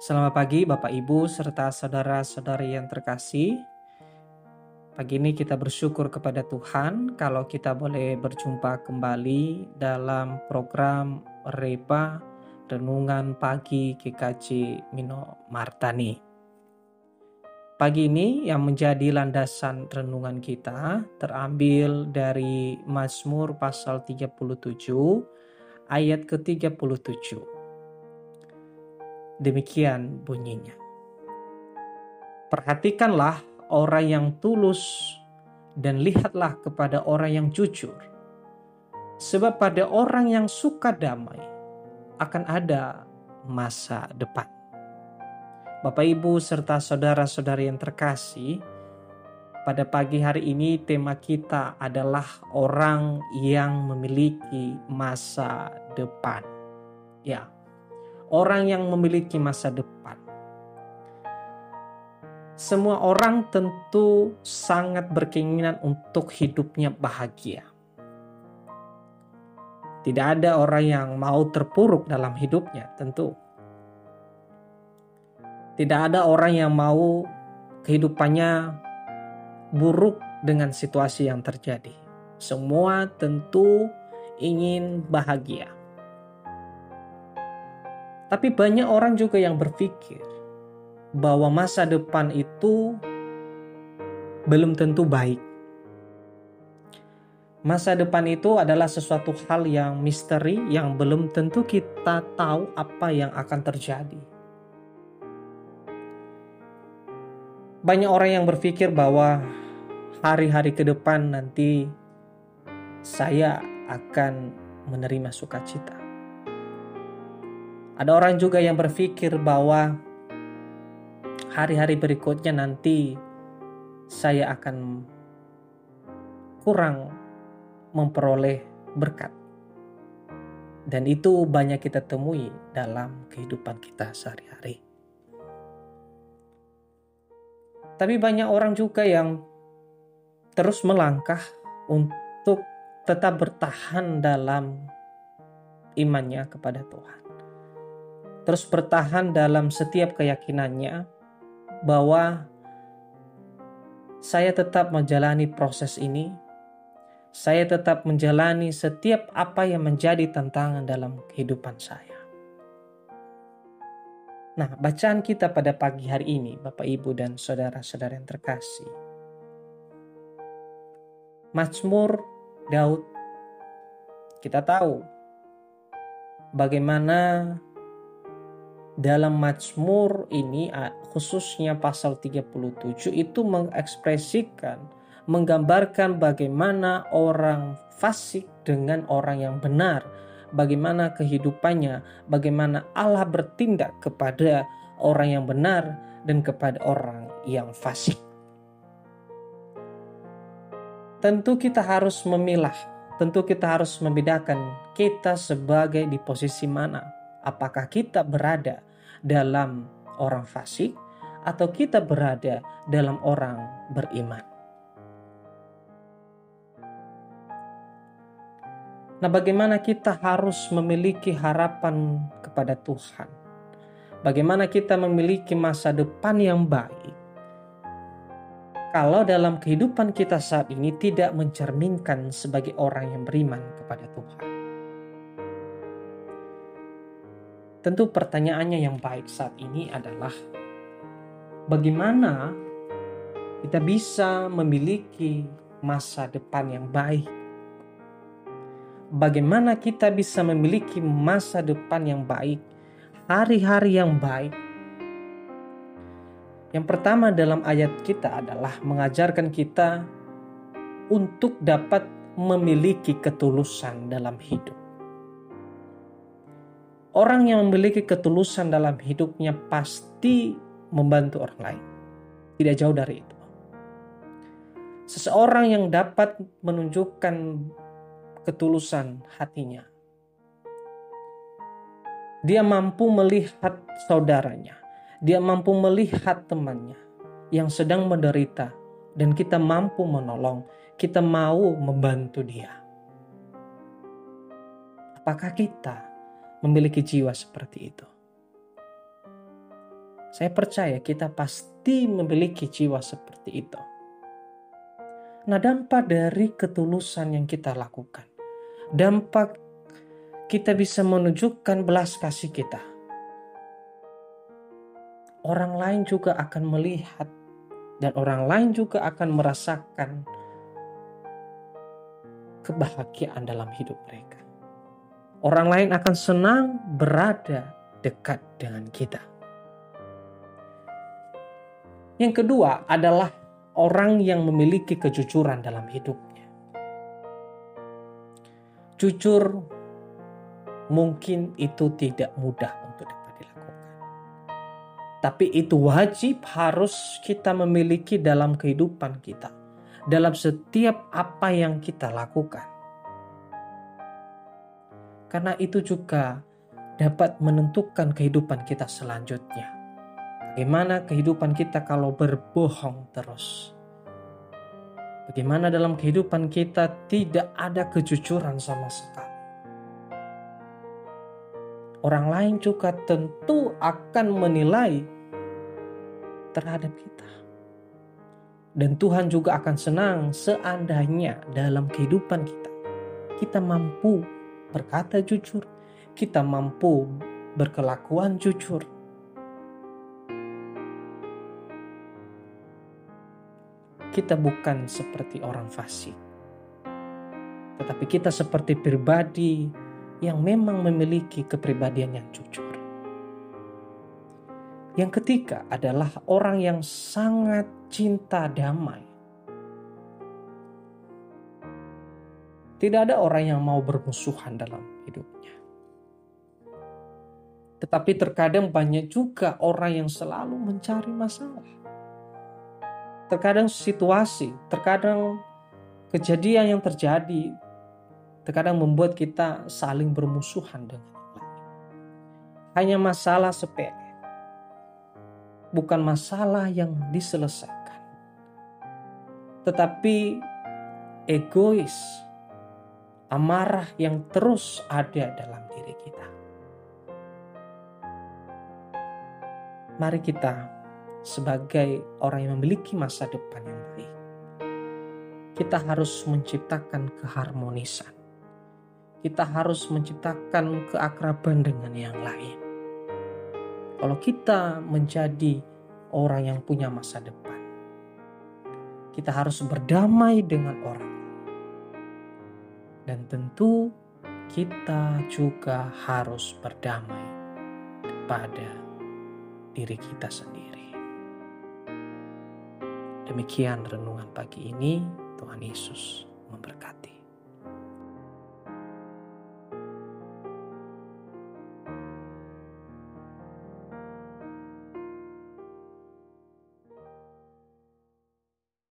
Selamat pagi Bapak Ibu serta saudara-saudari yang terkasih. Pagi ini kita bersyukur kepada Tuhan kalau kita boleh berjumpa kembali dalam program Repa Renungan Pagi GKJ Mino Martani. Pagi ini yang menjadi landasan renungan kita terambil dari Mazmur pasal 37 ayat ke-37. Demikian bunyinya. Perhatikanlah orang yang tulus dan lihatlah kepada orang yang jujur. Sebab pada orang yang suka damai akan ada masa depan. Bapak Ibu serta saudara-saudari yang terkasih, pada pagi hari ini tema kita adalah orang yang memiliki masa depan. Ya, orang yang memiliki masa depan. Semua orang tentu sangat berkeinginan untuk hidupnya bahagia. Tidak ada orang yang mau terpuruk dalam hidupnya, tentu. Tidak ada orang yang mau kehidupannya buruk dengan situasi yang terjadi. Semua tentu ingin bahagia. Tapi banyak orang juga yang berpikir bahwa masa depan itu belum tentu baik. Masa depan itu adalah sesuatu hal yang misteri yang belum tentu kita tahu apa yang akan terjadi. Banyak orang yang berpikir bahwa hari-hari ke depan nanti saya akan menerima sukacita. Ada orang juga yang berpikir bahwa hari-hari berikutnya nanti saya akan kurang memperoleh berkat. Dan itu banyak kita temui dalam kehidupan kita sehari-hari. Tapi banyak orang juga yang terus melangkah untuk tetap bertahan dalam imannya kepada Tuhan. Terus bertahan dalam setiap keyakinannya bahwa saya tetap menjalani proses ini, saya tetap menjalani setiap apa yang menjadi tantangan dalam kehidupan saya. Nah, bacaan kita pada pagi hari ini, Bapak Ibu dan saudara-saudara yang terkasih. Mazmur Daud, kita tahu bagaimana dalam Mazmur ini, khususnya pasal 37 itu mengekspresikan, menggambarkan bagaimana orang fasik dengan orang yang benar, bagaimana kehidupannya, bagaimana Allah bertindak kepada orang yang benar dan kepada orang yang fasik. Tentu kita harus memilah, tentu kita harus membedakan kita sebagai di posisi mana. Apakah kita berada dalam orang fasik atau kita berada dalam orang beriman? Nah, bagaimana kita harus memiliki harapan kepada Tuhan? Bagaimana kita memiliki masa depan yang baik? Kalau dalam kehidupan kita saat ini tidak mencerminkan sebagai orang yang beriman kepada Tuhan. Tentu pertanyaannya yang baik saat ini adalah bagaimana kita bisa memiliki masa depan yang baik? Bagaimana kita bisa memiliki masa depan yang baik, hari-hari yang baik? Yang pertama dalam ayat kita adalah mengajarkan kita untuk dapat memiliki ketulusan dalam hidup. Orang yang memiliki ketulusan dalam hidupnya pasti membantu orang lain. Tidak jauh dari itu. Seseorang yang dapat menunjukkan ketulusan hatinya, dia mampu melihat saudaranya, dia mampu melihat temannya yang sedang menderita, dan kita mampu menolong, kita mau membantu dia. Apakah kita memiliki jiwa seperti itu? Saya percaya kita pasti memiliki jiwa seperti itu. Nah, dampak dari ketulusan yang kita lakukan, dampak kita bisa menunjukkan belas kasih kita. Orang lain juga akan melihat dan orang lain juga akan merasakan kebahagiaan dalam hidup mereka. Orang lain akan senang berada dekat dengan kita. Yang kedua adalah orang yang memiliki kejujuran dalam hidupnya. Jujur mungkin itu tidak mudah untuk dapat dilakukan. Tapi itu wajib harus kita memiliki dalam kehidupan kita. Dalam setiap apa yang kita lakukan. Karena itu juga dapat menentukan kehidupan kita selanjutnya. Bagaimana kehidupan kita kalau berbohong terus? Bagaimana dalam kehidupan kita tidak ada kejujuran sama sekali? Orang lain juga tentu akan menilai terhadap kita. Dan Tuhan juga akan senang seandainya dalam kehidupan kita mampu berkata jujur, kita mampu berkelakuan jujur. Kita bukan seperti orang fasik, tetapi kita seperti pribadi yang memang memiliki kepribadian yang jujur. Yang ketiga adalah orang yang sangat cinta damai. Tidak ada orang yang mau bermusuhan dalam hidupnya. Tetapi terkadang banyak juga orang yang selalu mencari masalah. Terkadang situasi, terkadang kejadian yang terjadi, terkadang membuat kita saling bermusuhan dengan yang lain. Hanya masalah sepele. Bukan masalah yang diselesaikan. Tetapi egois, amarah yang terus ada dalam diri kita. Mari kita sebagai orang yang memiliki masa depan yang baik, kita harus menciptakan keharmonisan. Kita harus menciptakan keakraban dengan yang lain. Kalau kita menjadi orang yang punya masa depan, kita harus berdamai dengan orang. Dan tentu kita juga harus berdamai pada diri kita sendiri. Demikian renungan pagi ini. Tuhan Yesus memberkati.